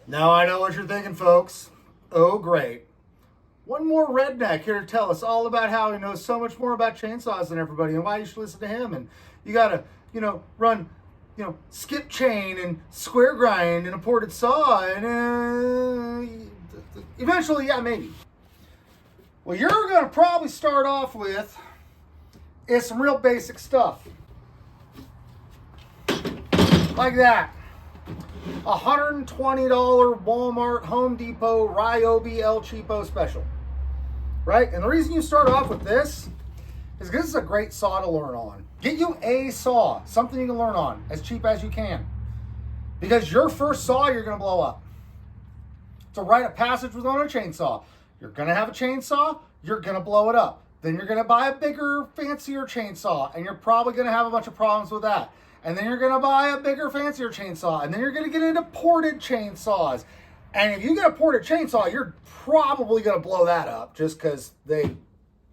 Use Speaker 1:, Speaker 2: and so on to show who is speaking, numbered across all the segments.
Speaker 1: Now I know what you're thinking, folks. Oh, great. One more redneck here to tell us all about how he knows so much more about chainsaws than everybody and why you should listen to him. And you gotta, run, skip chain and square grind and a ported saw and eventually, yeah, maybe. What you're gonna probably start off with is some real basic stuff. Like that. $120 Walmart, Home Depot, Ryobi El Cheapo special. Right? And the reason you start off with this is because it's a great saw to learn on. Get you a saw, something you can learn on, as cheap as you can. Because your first saw, you're going to blow up. It's a rite of passage with on a chainsaw. You're going to have a chainsaw, you're going to blow it up. Then you're going to buy a bigger, fancier chainsaw, and you're probably going to have a bunch of problems with that. And then you're going to buy a bigger, fancier chainsaw. And then you're going to get into ported chainsaws. And if you get a ported chainsaw, you're probably going to blow that up just because they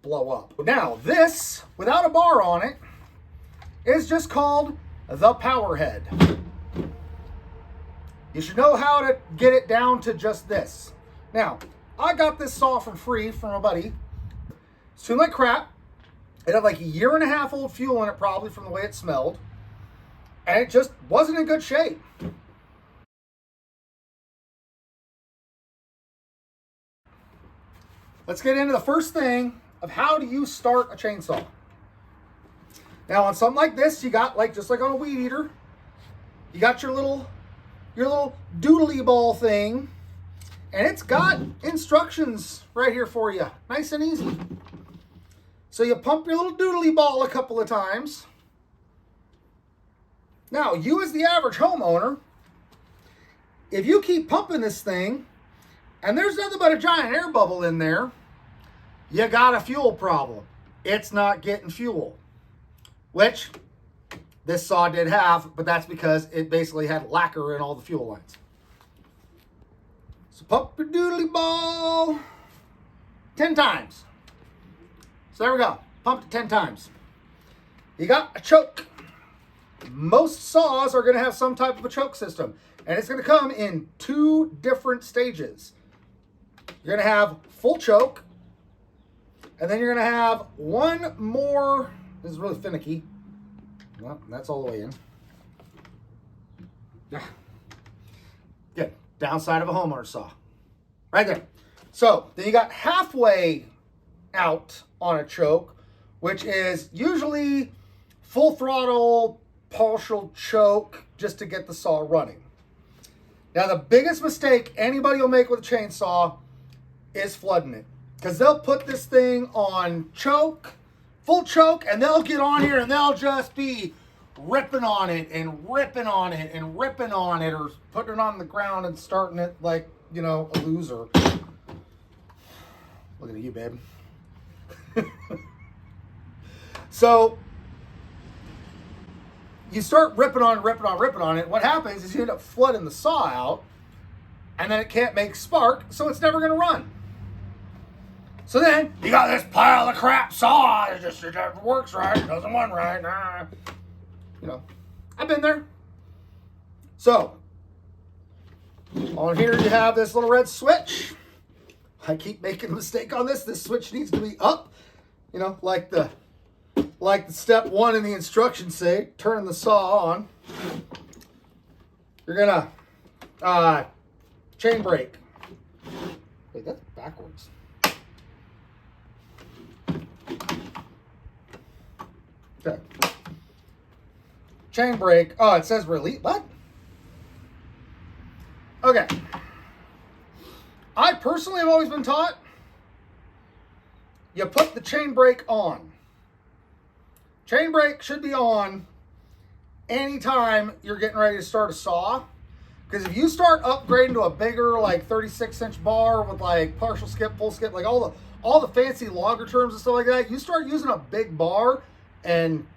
Speaker 1: blow up. Now, this, without a bar on it, is just called the power head. You should know how to get it down to just this. Now, I got this saw for free from a buddy. It's tuned like crap. It had like a 1.5 year old fuel in it probably from the way it smelled. And it just wasn't in good shape. Let's get into the first thing of how do you start a chainsaw. Now on something like this, you got just like on a weed eater, you got your little doodly ball thing, and it's got instructions right here for you, nice and easy. So you pump your little doodly ball a couple of times. Now, you as the average homeowner, if you keep pumping this thing, and there's nothing but a giant air bubble in there, you got a fuel problem. It's not getting fuel, which this saw did have, but that's because it basically had lacquer in all the fuel lines. So pump your doodly ball 10 times. So there we go, pumped it 10 times. You got a choke. Most saws are going to have some type of a choke system, and it's going to come in 2 different stages. You're going to have full choke, and then you're going to have one more. This is really finicky. Well, that's all the way in. Yeah. Good. Downside of a homeowner saw. Right there. So then you got halfway out on a choke, which is usually full throttle, partial choke, just to get the saw running. Now, the biggest mistake anybody will make with a chainsaw is flooding it. Because they'll put this thing on choke, full choke, and they'll get on here and they'll just be ripping on it and ripping on it and ripping on it, or putting it on the ground and starting it like, a loser. Looking at you, babe. So you start ripping on it. What happens is you end up flooding the saw out, and then it can't make spark, so it's never going to run. So then you got this pile of crap saw. It just works right. It doesn't run right. I've been there. So on here you have this little red switch. I keep making a mistake on this. This switch needs to be up. Like the step 1 in the instructions say, turn the saw on. You're gonna chain brake. Wait, that's backwards. Okay. Chain brake. Oh, it says release. What? Okay. I personally have always been taught you put the chain brake on. Chain brake should be on anytime you're getting ready to start a saw. Because if you start upgrading to a bigger, 36-inch bar with partial skip, full skip, all the fancy longer terms and stuff like that, you start using a big bar and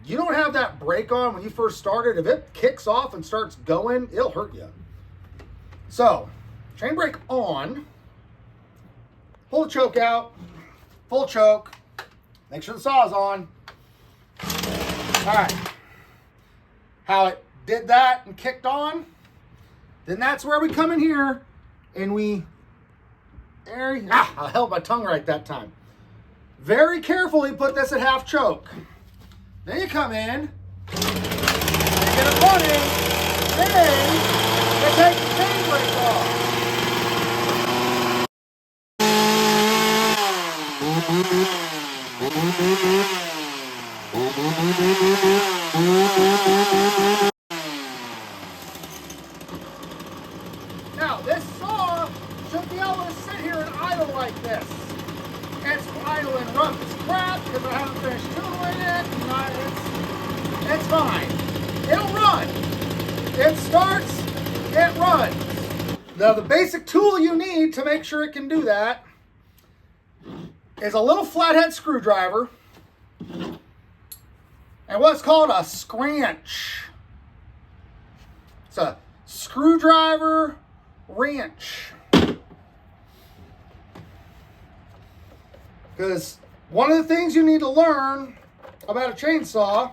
Speaker 1: you don't have that brake on when you first started. If it kicks off and starts going, it'll hurt you. So, chain brake on, pull the choke out, full choke, make sure the saw's on. All right. How it did that and kicked on Then that's where we come in here and we, I held my tongue right that time. Very carefully put this at half choke. Then you come in, and you get it running, then you take the chain brake off. Now, this saw should be able to sit here and idle like this. It's idling rough as crap because I haven't finished tooling it. It's fine. It'll run. It starts, it runs. Now, the basic tool you need to make sure it can do that is a little flathead screwdriver and what's called a scranch. It's a screwdriver wrench. Because one of the things you need to learn about a chainsaw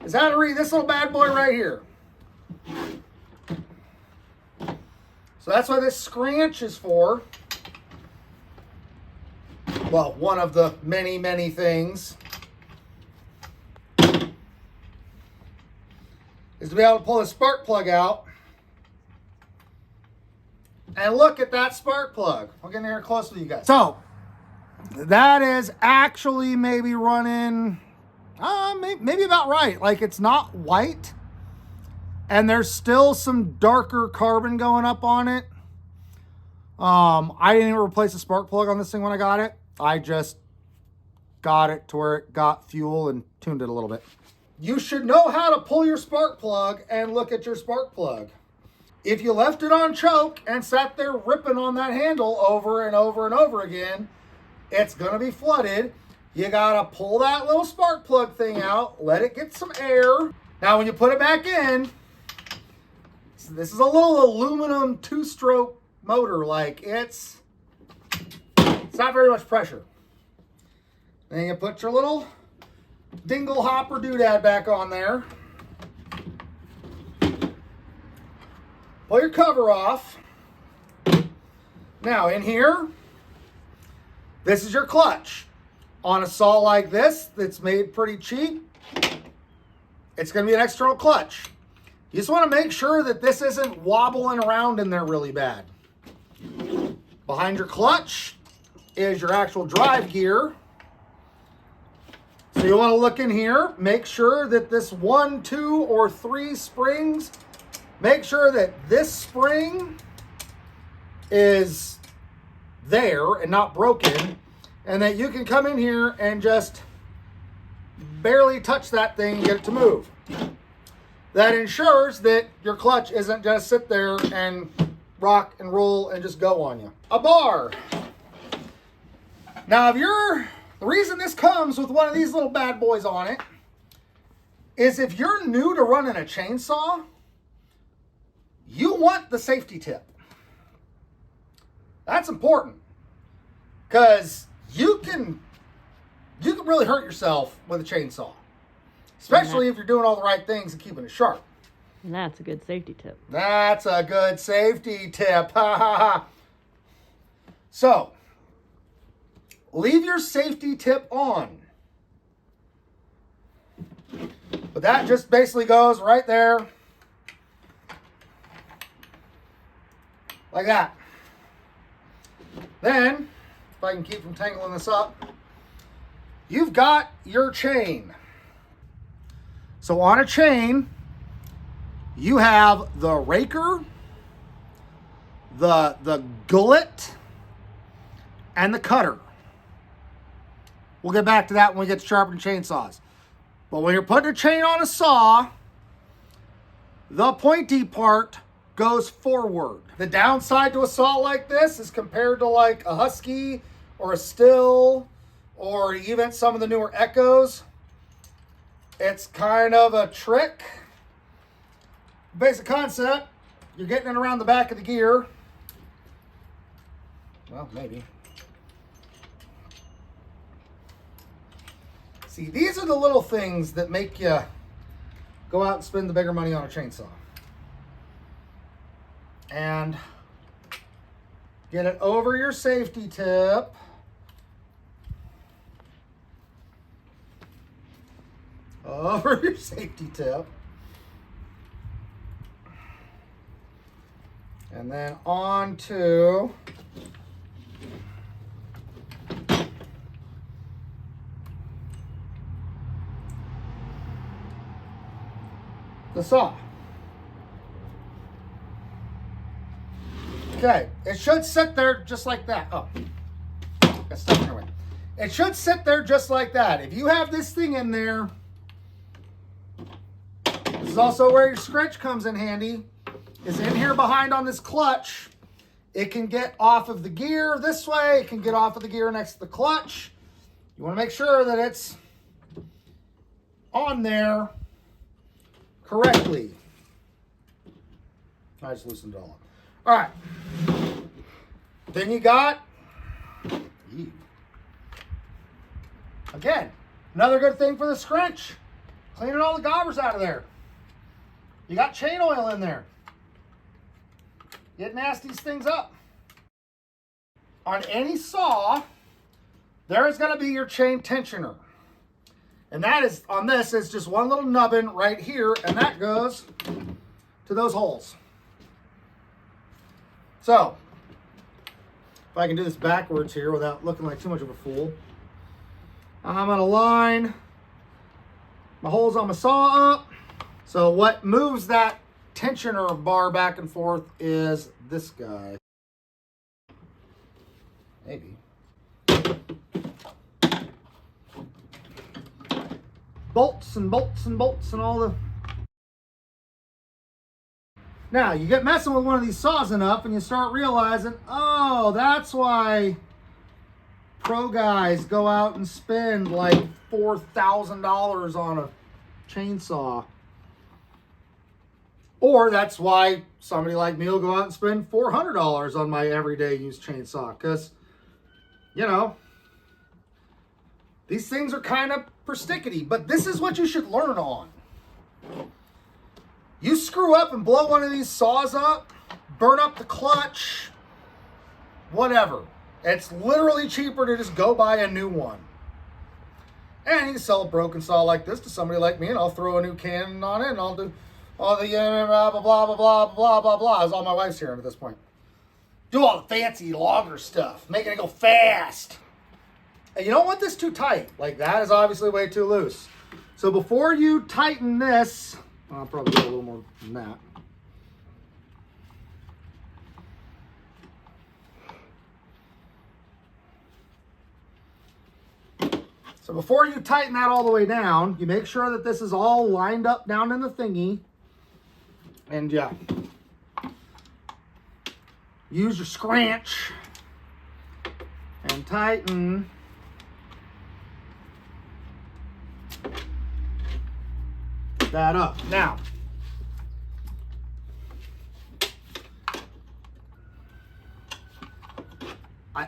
Speaker 1: is how to read this little bad boy right here. So that's what this scranch is for. Well, one of the many, many things is to be able to pull the spark plug out and look at that spark plug. I'll get in here close with you guys. So that is actually maybe running, maybe about right. Like it's not white and there's still some darker carbon going up on it. I didn't even replace the spark plug on this thing when I got it. I just got it to where it got fuel and tuned it a little bit. You should know how to pull your spark plug and look at your spark plug. If you left it on choke and sat there ripping on that handle over and over and over again, it's going to be flooded. You got to pull that little spark plug thing out, let it get some air. Now, when you put it back in, this is a little aluminum two-stroke motor. Like, it's not very much pressure. Then you put your little dingle hopper doodad back on there. Pull your cover off. Now in here, this is your clutch. On a saw like this that's made pretty cheap, it's going to be an external clutch. You just want to make sure that this isn't wobbling around in there really bad. Behind your clutch is your actual drive gear. So you want to look in here, make sure that this 1, 2, or 3 springs, make sure that this spring is there and not broken, and that you can come in here and just barely touch that thing and get it to move. That ensures that your clutch isn't just sit there and rock and roll and just go on you. A bar. Now, the reason this comes with one of these little bad boys on it is if you're new to running a chainsaw, you want the safety tip. That's important because you can really hurt yourself with a chainsaw, especially if you're doing all the right things and keeping it sharp.
Speaker 2: And that's a good safety tip.
Speaker 1: That's a good safety tip. Ha ha ha. So, leave your safety tip on. But that just basically goes right there. Like that. Then, if I can keep from tangling this up, you've got your chain. So on a chain, you have the raker, the gullet, and the cutter. We'll get back to that when we get to sharpening chainsaws. But when you're putting a chain on a saw, the pointy part goes forward. The downside to a saw like this is compared to like a Husky or a Stihl or even some of the newer Echoes, it's kind of a trick. Basic concept, you're getting it around the back of the gear. Well, maybe. See, these are the little things that make you go out and spend the bigger money on a chainsaw. and get it over your safety tip. Over your safety tip. And then on to the saw. Okay, it should sit there just like that. Oh, got stuff in the way. It should sit there just like that. If you have this thing in there, this is also where your scratch comes in handy. Is in here behind on this clutch. It can get off of the gear this way. It can get off of the gear next to the clutch. You want to make sure that it's on there correctly. I just loosened it all up. All right. Then you got, again, another good thing for the scrunch. Cleaning all the gobbers out of there. You got chain oil in there. Get these things up. On any saw, there is going to be your chain tensioner. And that is, on this, is just one little nubbin right here, and that goes to those holes. So, if I can do this backwards here without looking like too much of a fool, I'm going to line my holes on my saw up. So what moves that tensioner bar back and forth is this guy. Maybe. Bolts and bolts and bolts and all the... Now, you get messing with one of these saws enough and you start realizing, oh, that's why pro guys go out and spend like $4,000 on a chainsaw. Or that's why somebody like me will go out and spend $400 on my everyday use chainsaw. Because, you know, these things are kind of persnickety. But this is what you should learn on. You screw up and blow one of these saws up, burn up the clutch, whatever. It's literally cheaper to just go buy a new one. And you can sell a broken saw like this to somebody like me, and I'll throw a new can on it, and I'll do all the blah, blah, blah, blah, blah, blah, blah, blah. That's all my wife's hearing at this point. Do all the fancy logger stuff, making it go fast. And you don't want this too tight. Like, that is obviously way too loose. So before you tighten this, I'll probably do a little more than that. So before you tighten that all the way down, you make sure that this is all lined up down in the thingy. And yeah, use your scranch and tighten that up. Now,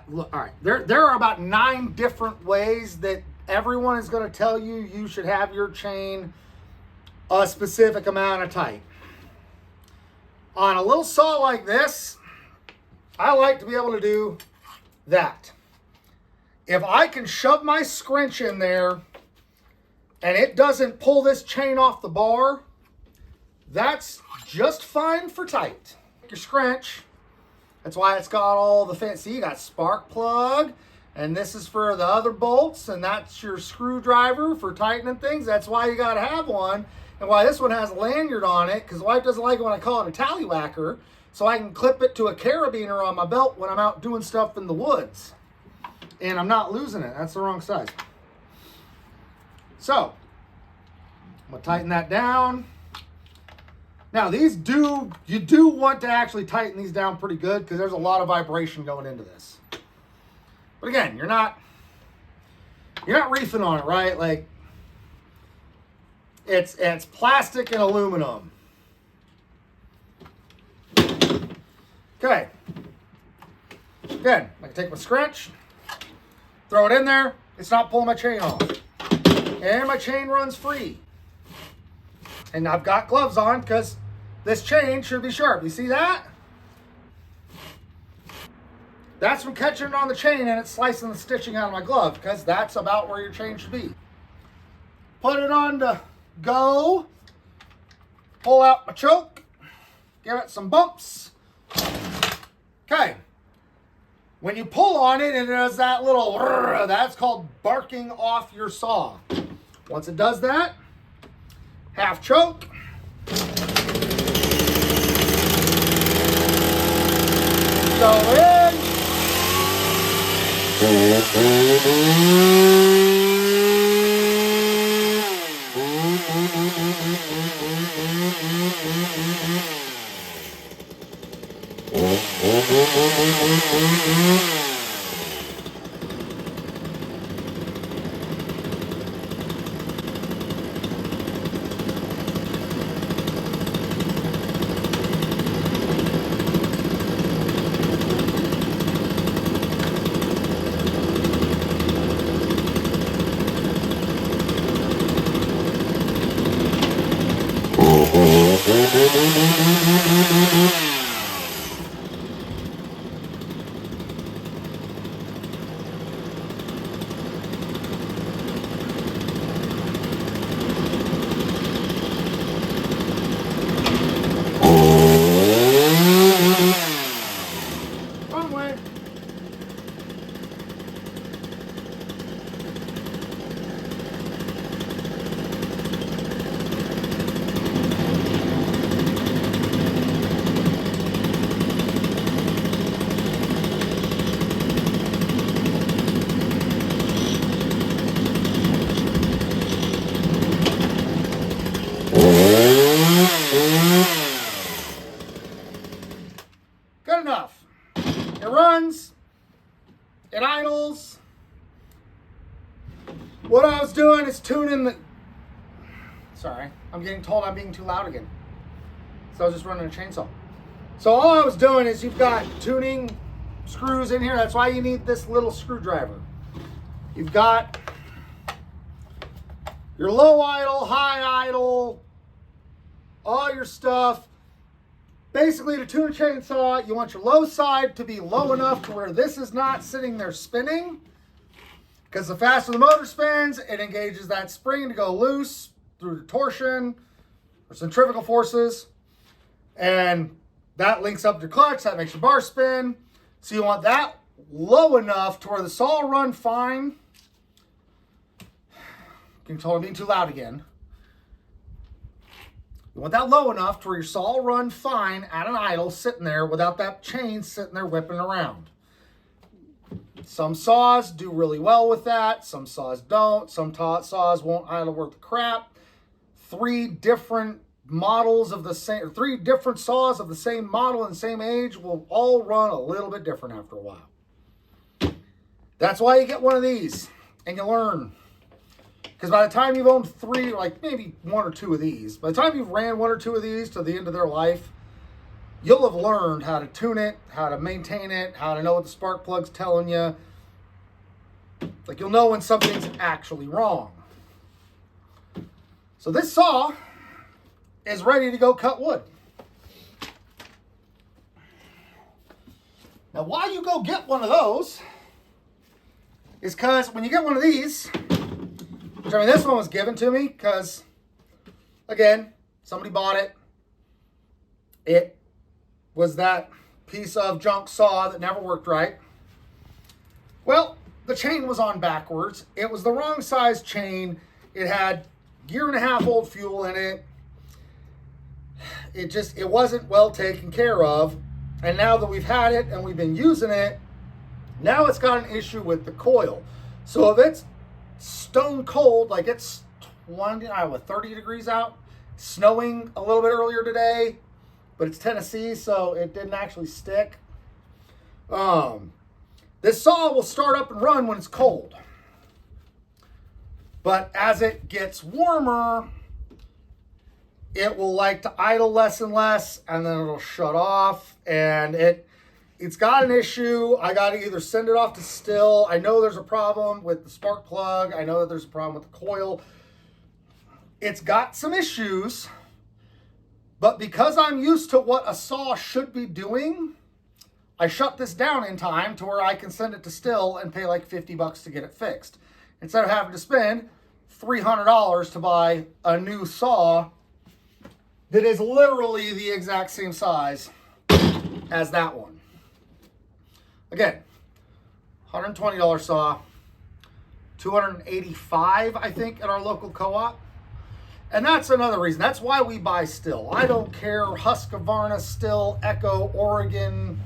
Speaker 1: look, all right, there are about 9 different ways that everyone is going to tell you you should have your chain a specific amount of tight. On a little saw like this, I like to be able to do that. If I can shove my scrunch in there and it doesn't pull this chain off the bar, that's just fine for tight. Your scrunch, that's why it's got all the fancy. You got spark plug, and this is for the other bolts, and that's your screwdriver for tightening things. That's why you got to have one. And why this one has a lanyard on it, because the wife doesn't like it when I call it a tallywhacker, so I can clip it to a carabiner on my belt when I'm out doing stuff in the woods. And I'm not losing it. That's the wrong size. So, I'm going to tighten that down. Now, you do want to actually tighten these down pretty good, because there's a lot of vibration going into this. But again, you're not reefing on it, right? Like, it's plastic and aluminum. Okay. Again, I can take my scrunch, throw it in there. It's not pulling my chain off. And my chain runs free. And I've got gloves on because this chain should be sharp. You see that? That's from catching it on the chain and it's slicing the stitching out of my glove, because that's about where your chain should be. Put it on to go. Pull out my choke. Give it some bumps. Okay. When you pull on it and it does that little, that's called barking off your saw. Once it does that, half choke. Go in. Wrong way. Good enough. It runs. It idles. What I was doing is tuning the... Sorry, I'm getting told I'm being too loud again. So I was just running a chainsaw. So all I was doing is you've got tuning screws in here. That's why you need this little screwdriver. You've got your low idle, high idle, all your stuff. Basically, to tune a chainsaw, you want your low side to be low enough to where this is not sitting there spinning. Because the faster the motor spins, it engages that spring to go loose through torsion or centrifugal forces. And that links up to your clutch. That makes your bar spin. So you want that low enough to where the saw will run fine. You can tell I'm being too loud again. You want that low enough to where your saw will run fine at an idle, sitting there without that chain sitting there whipping around. Some saws do really well with that. Some saws don't. Some saws won't idle worth the crap. 3 different models of the same, or 3 different saws of the same model and same age will all run a little bit different after a while. That's why you get one of these and you learn. Because by the time you've owned 3, like maybe 1 or 2 of these, by the time you've ran 1 or 2 of these to the end of their life, you'll have learned how to tune it, how to maintain it, how to know what the spark plug's telling you. Like, you'll know when something's actually wrong. So this saw is ready to go cut wood. Now, why you go get one of those is because when you get one of these, which, I mean, this one was given to me because, again, somebody bought it. It was that piece of junk saw that never worked right. Well, the chain was on backwards. It was the wrong size chain. It had 1.5 old fuel in it. It wasn't well taken care of. And now that we've had it and we've been using it, now it's got an issue with the coil. So if it's stone cold, like it's 30 degrees out, snowing a little bit earlier today, but it's Tennessee, so it didn't actually stick. This saw will start up and run when it's cold. But as it gets warmer, it will like to idle less and less, and then it'll shut off, and it's got an issue. I got to either send it off to Stihl. I know there's a problem with the spark plug. I know that there's a problem with the coil. It's got some issues, but because I'm used to what a saw should be doing, I shut this down in time to where I can send it to Stihl and pay like $50 to get it fixed. Instead of having to spend $300 to buy a new saw that is literally the exact same size as that one. Again, $120 saw, $285, I think, at our local co-op. And that's another reason. That's why we buy Stihl. I don't care Husqvarna, Stihl, Echo, Oregon,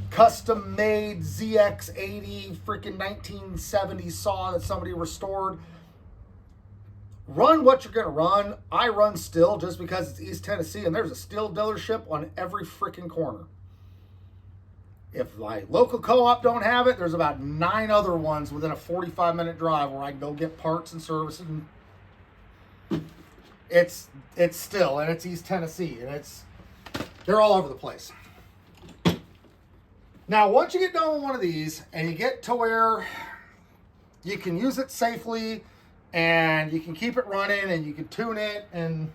Speaker 1: custom made ZX80 freaking 1970 saw that somebody restored. Run what you're going to run. I run Stihl just because it's East Tennessee and there's a Stihl dealership on every freaking corner. If my local co-op don't have it, there's about 9 other ones within a 45-minute drive where I can go get parts and services. It's Stihl, and it's East Tennessee, and they're all over the place. Now, once you get done with one of these and you get to where you can use it safely and you can keep it running and you can tune it and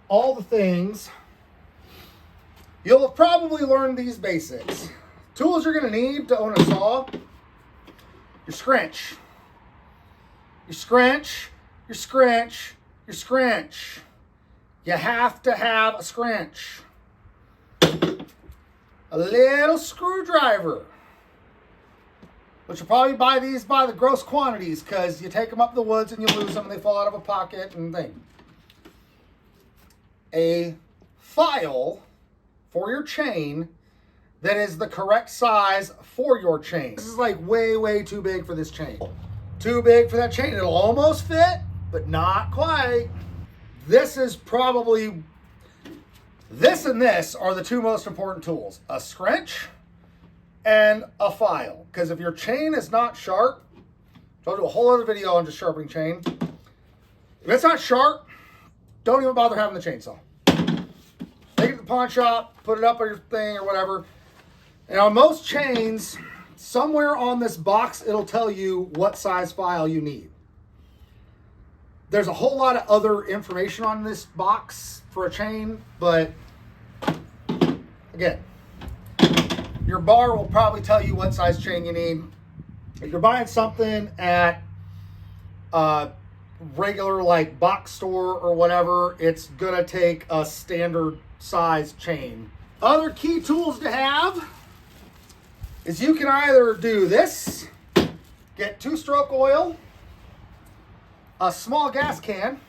Speaker 1: all the things, you'll have probably learned these basics. Tools you're going to need to own a saw: your scrunch, your scrunch, your scrunch, your scrunch. You have to have a scrunch. A little screwdriver, which you'll probably buy these by the gross quantities because you take them up the woods and you lose them and they fall out of a pocket and thing. A file for your chain that is the correct size for your chain. This is like way too big for this chain. Too big for that chain. It'll almost fit, but not quite. This is probably, this and this are the two most important tools: a scrunch and a file. Because if your chain is not sharp, I'll do a whole other video on just sharpening chain. If it's not sharp, don't even bother having the chainsaw. Take it to the pawn shop, put it up on your thing or whatever. And on most chains, somewhere on this box, it'll tell you what size file you need. There's a whole lot of other information on this box for a chain, but again, your bar will probably tell you what size chain you need. If you're buying something at a regular like box store or whatever, it's gonna take a standard size chain. Other key tools to have is you can either do this, get 2-stroke oil, a small gas can,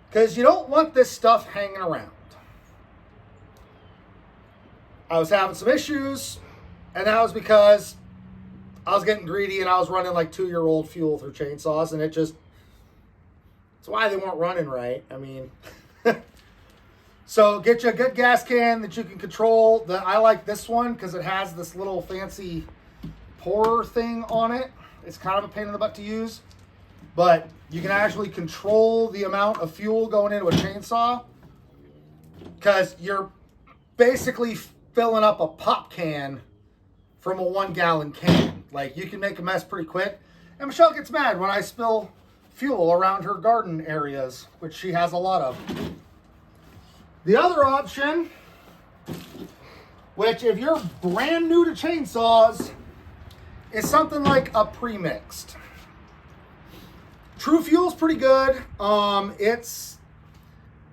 Speaker 1: because you don't want this stuff hanging around. I was having some issues, and that was because I was getting greedy and I was running like 2-year-old fuel through chainsaws, and that's why they weren't running right. I mean, so get you a good gas can that you can control. I like this one because it has this little fancy pourer thing on it. It's kind of a pain in the butt to use, but you can actually control the amount of fuel going into a chainsaw because you're basically filling up a pop can from a 1-gallon can. Like, you can make a mess pretty quick. And Michelle gets mad when I spill fuel around her garden areas, which she has a lot of. The other option, which if you're brand new to chainsaws, is something like a pre-mixed. True Fuel's pretty good.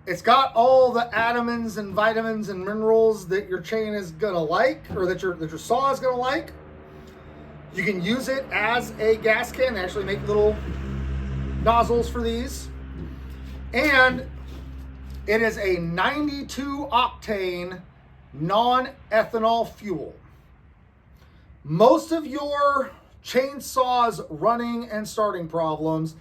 Speaker 1: It's got all the addamins and vitamins and minerals that your chain is gonna like, or that your saw is gonna like. You can use it as a gas can. They actually make little nozzles for these. And it is a 92 octane non-ethanol fuel. Most of your chainsaws running and starting problems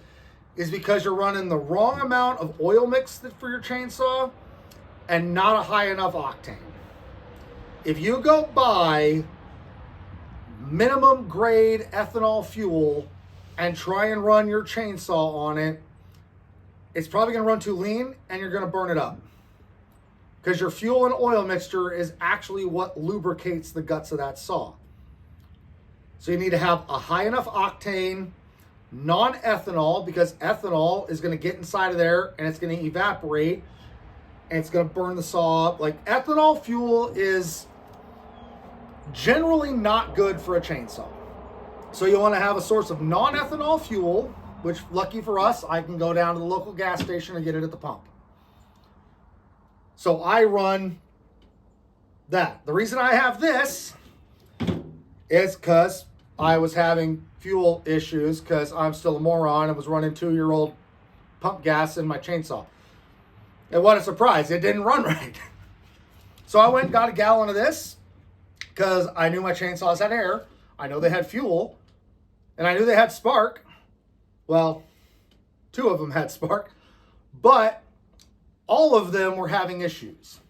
Speaker 1: is because you're running the wrong amount of oil mix for your chainsaw and not a high enough octane. If you go buy minimum grade ethanol fuel and try and run your chainsaw on it, it's probably going to run too lean and you're going to burn it up. Because your fuel and oil mixture is actually what lubricates the guts of that saw. So you need to have a high enough octane, non-ethanol, because ethanol is going to get inside of there and it's going to evaporate and it's going to burn the saw up. Like, ethanol fuel is generally not good for a chainsaw. So you want to have a source of non-ethanol fuel, which lucky for us, I can go down to the local gas station and get it at the pump. So I run that. The reason I have this is because I was having fuel issues because I'm still a moron and was running 2-year-old pump gas in my chainsaw. And what a surprise, it didn't run right. So I went and got a gallon of this because I knew my chainsaws had air. I know they had fuel, and I knew they had spark. Well, 2 of them had spark, but all of them were having issues.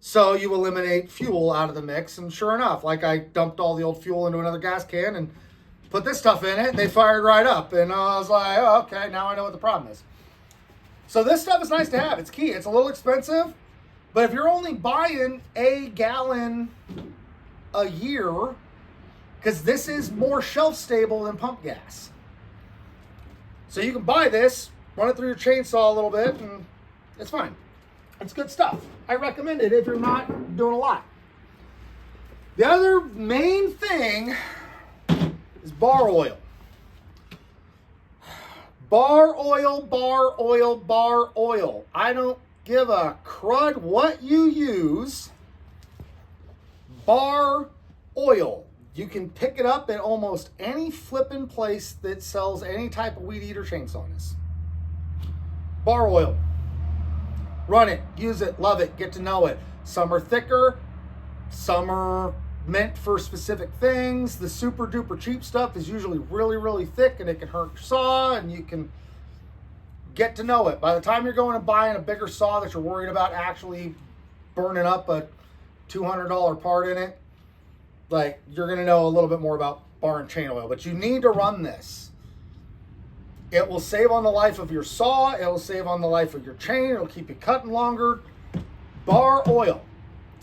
Speaker 1: So you eliminate fuel out of the mix, and sure enough, like I dumped all the old fuel into another gas can and put this stuff in it, and they fired right up. And I was like, oh, okay, now I know what the problem is. So this stuff is nice to have. It's key. It's a little expensive, but if you're only buying a gallon a year, because this is more shelf stable than pump gas. So you can buy this, run it through your chainsaw a little bit, and it's fine. It's good stuff. I recommend it if you're not doing a lot. The other main thing is bar oil. Bar oil, bar oil, bar oil. I don't give a crud what you use. Bar oil. You can pick it up at almost any flippin' place that sells any type of weed eater chainsaws. Bar oil. Run it, use it, love it, get to know it. Some are thicker, some are meant for specific things. The super duper cheap stuff is usually really, really thick and it can hurt your saw, and you can get to know it. By the time you're going and buying a bigger saw that you're worried about actually burning up a $200 part in it, like, you're going to know a little bit more about bar and chain oil. But you need to run this. It will save on the life of your saw. It will save on the life of your chain. It'll keep you cutting longer. Bar oil.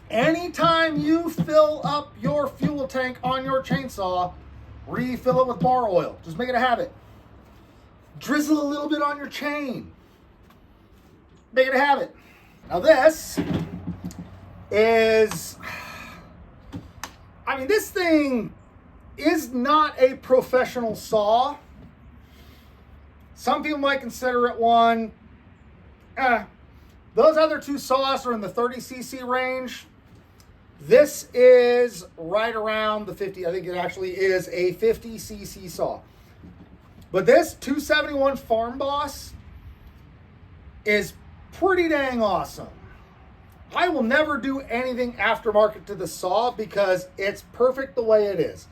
Speaker 1: Anytime you fill up your fuel tank on your chainsaw, refill it with bar oil. Just make it a habit. Drizzle a little bit on your chain. Make it a habit. Now this is, I mean, this thing is not a professional saw. Some people might consider it one. Those other 2 saws are in the 30cc range. This is right around the 50. I think it actually is a 50cc saw. But this 271 Farm Boss is pretty dang awesome. I will never do anything aftermarket to the saw because it's perfect the way it is.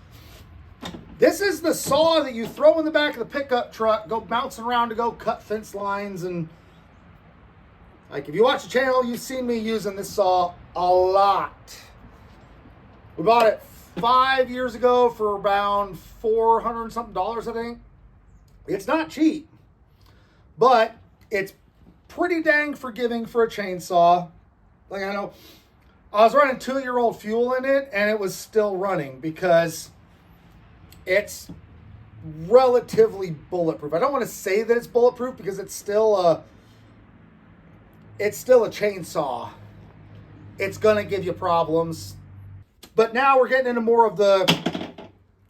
Speaker 1: This is the saw that you throw in the back of the pickup truck, go bouncing around to go cut fence lines. And like, if you watch the channel, you've seen me using this saw a lot. We bought it 5 years ago for around $400 and something, I think. It's not cheap, but it's pretty dang forgiving for a chainsaw. Like, I know I was running 2-year-old fuel in it and it was still running because it's relatively bulletproof. I don't want to say that it's bulletproof because it's still a chainsaw. It's going to give you problems. But now we're getting into more of the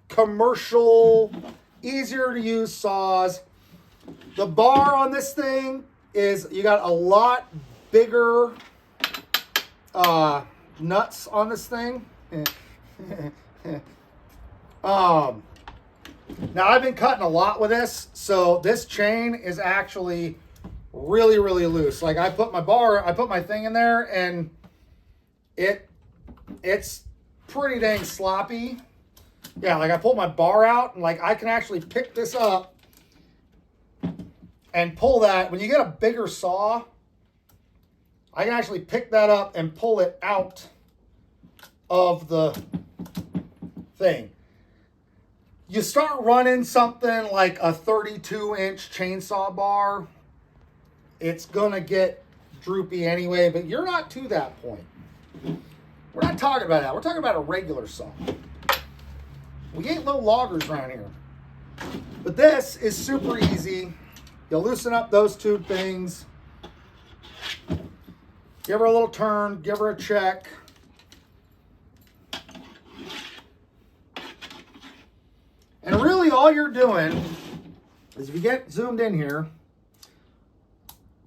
Speaker 1: commercial, easier to use saws. The bar on this thing is, you got a lot bigger nuts on this thing. Now I've been cutting a lot with this, so this chain is actually really, really loose. Like, I put my thing in there and it's pretty dang sloppy. Yeah, like I pulled my bar out and like I can actually pick this up and pull that. When you get a bigger saw, I can actually pick that up and pull it out of the thing. You start running something like a 32-inch chainsaw bar, it's going to get droopy anyway, but you're not to that point. We're not talking about that. We're talking about a regular saw. We ain't low loggers around here. But this is super easy. You'll loosen up those 2 things. Give her a little turn. Give her a check. And really all you're doing is, if you get zoomed in here,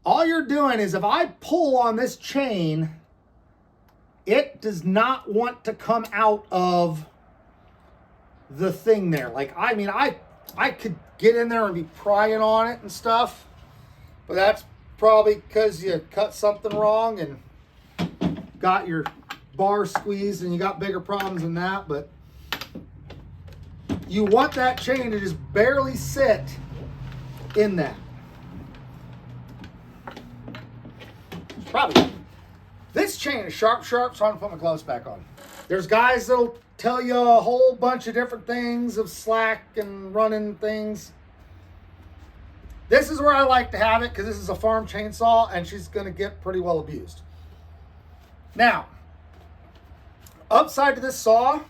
Speaker 1: all you're doing is, if I pull on this chain, it does not want to come out of the thing there. Like, I mean, I could get in there and be prying on it and stuff, but that's probably because you cut something wrong and got your bar squeezed and you got bigger problems than that. But you want that chain to just barely sit in that. Probably. This chain is sharp, so I'm gonna put my gloves back on. There's guys that'll tell you a whole bunch of different things of slack and running things. This is where I like to have it, because this is a farm chainsaw and she's gonna get pretty well abused. Now, upside to this saw,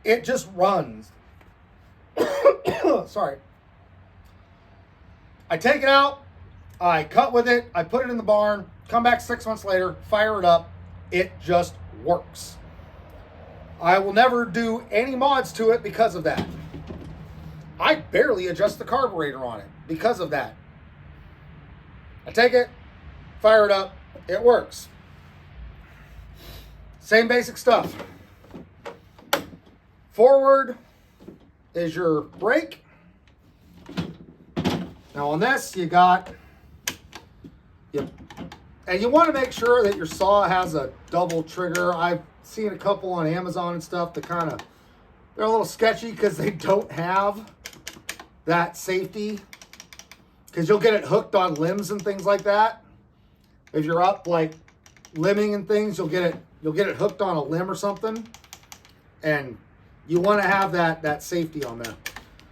Speaker 1: it just runs. Sorry. I take it out, I cut with it, I put it in the barn, come back 6 months later, fire it up, it just works. I will never do any mods to it because of that. I barely adjust the carburetor on it because of that. I take it, fire it up, it works. Same basic stuff. Forward is your brake. Now on this, you got, and you want to make sure that your saw has a double trigger. I've seen a couple on Amazon and stuff that they're a little sketchy because they don't have that safety. Because you'll get it hooked on limbs and things like that. If you're up like limbing and things, you'll get it hooked on a limb or something. And you want to have that safety on there.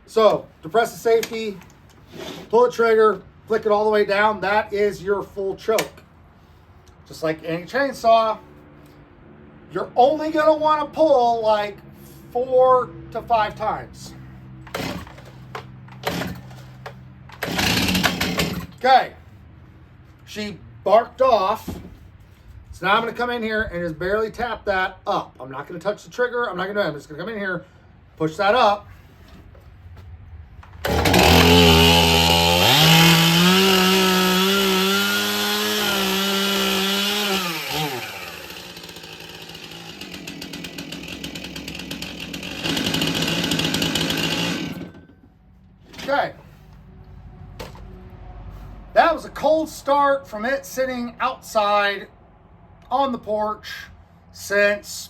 Speaker 1: So, depress the safety, pull the trigger, flick it all the way down. That is your full choke. Just like any chainsaw, you're only going to want to pull like 4 to 5 times. Okay. She barked off. So now I'm going to come in here and just barely tap that up. I'm not going to touch the trigger. I'm not going to do it. I'm just going to come in here, push that up. Okay. That was a cold start from it sitting outside on the porch since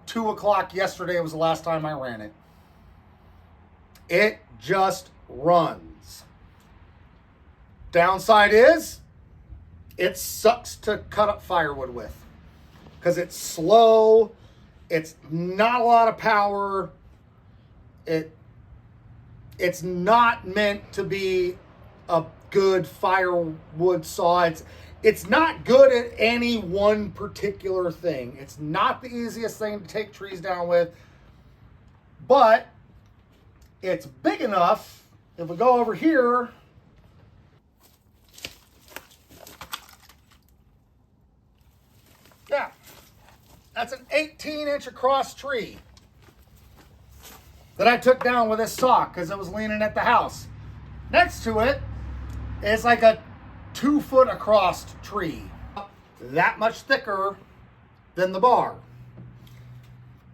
Speaker 1: 2 o'clock yesterday was the last time I ran it. It just runs. Downside is it sucks to cut up firewood with because it's slow. It's not a lot of power. It's not meant to be a good firewood saw. It's not good at any one particular thing. It's not the easiest thing to take trees down with, but it's big enough. If we go over here, yeah, that's an 18-inch across tree that I took down with this saw because it was leaning at the house. Next to it is like a 2-foot across tree, that much thicker than the bar.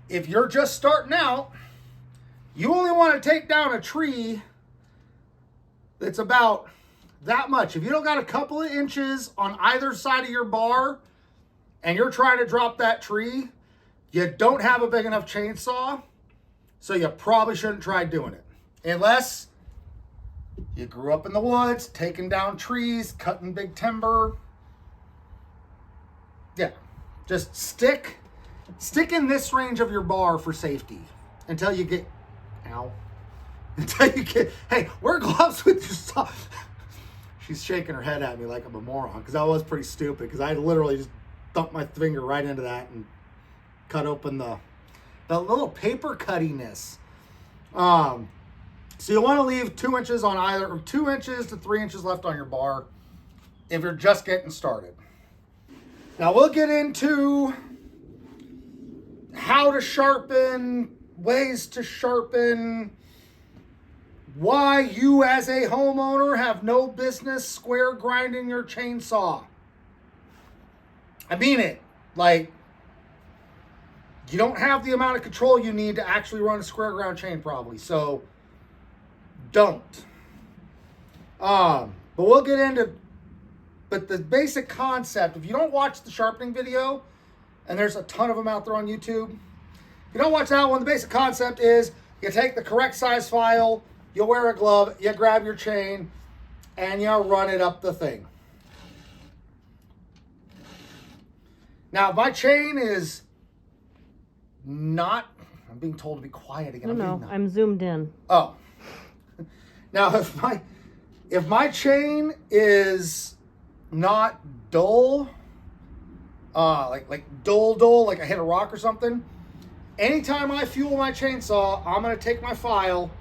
Speaker 1: If you're just starting out, you only want to take down a tree that's about that much. If you don't got a couple of inches on either side of your bar and you're trying to drop that tree, you don't have a big enough chainsaw, so you probably shouldn't try doing it. Unless you grew up in the woods, taking down trees, cutting big timber. Yeah, just stick in this range of your bar for safety until you get, hey, wear gloves with your saw. She's shaking her head at me like I'm a moron because I was pretty stupid because I literally just dumped my finger right into that and cut open the little paper cuttiness. So you want to leave 2 inches on either, or 2 inches to 3 inches left on your bar if you're just getting started. Now we'll get into how to sharpen, ways to sharpen, why you as a homeowner have no business square grinding your chainsaw. I mean it. Like, you don't have the amount of control you need to actually run a square ground chain probably. So don't. But we'll get into, but the basic concept, if you don't watch the sharpening video, and there's a ton of them out there on YouTube, if you don't watch that one, the basic concept is you take the correct size file, you wear a glove, you grab your chain, and you run it up the thing. Now, my chain is not, I'm being told to be quiet again.
Speaker 2: No, I'm zoomed in.
Speaker 1: Oh. Now, if my chain is not dull, like dull, like I hit a rock or something, anytime I fuel my chainsaw, I'm going to take my file,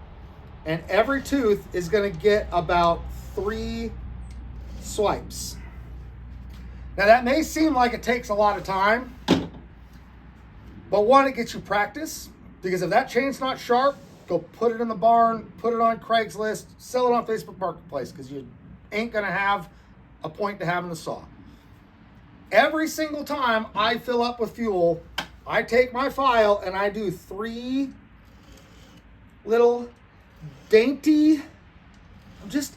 Speaker 1: and every tooth is going to get about 3 swipes. Now, that may seem like it takes a lot of time, but one, it gets you practice, because if that chain's not sharp, go put it in the barn, put it on Craigslist, sell it on Facebook Marketplace, because you ain't going to have a point to having the saw. Every single time I fill up with fuel, I take my file and I do 3 little dainty, I'm just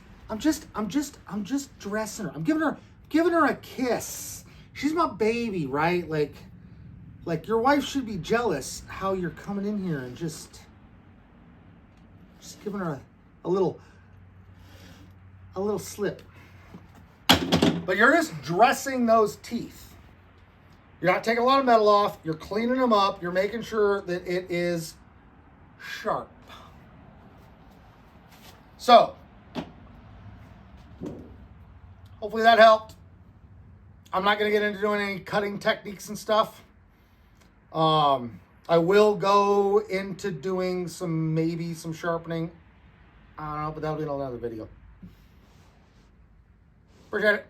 Speaker 1: dressing her. I'm giving her a kiss. She's my baby, right? Like your wife should be jealous how you're coming in here and just giving her a little slip. But you're just dressing those teeth. You're not taking a lot of metal off. You're cleaning them up. You're making sure that it is sharp. So, hopefully that helped. I'm not going to get into doing any cutting techniques and stuff. I will go into doing maybe some sharpening. I don't know, but that'll be in another video. Appreciate it.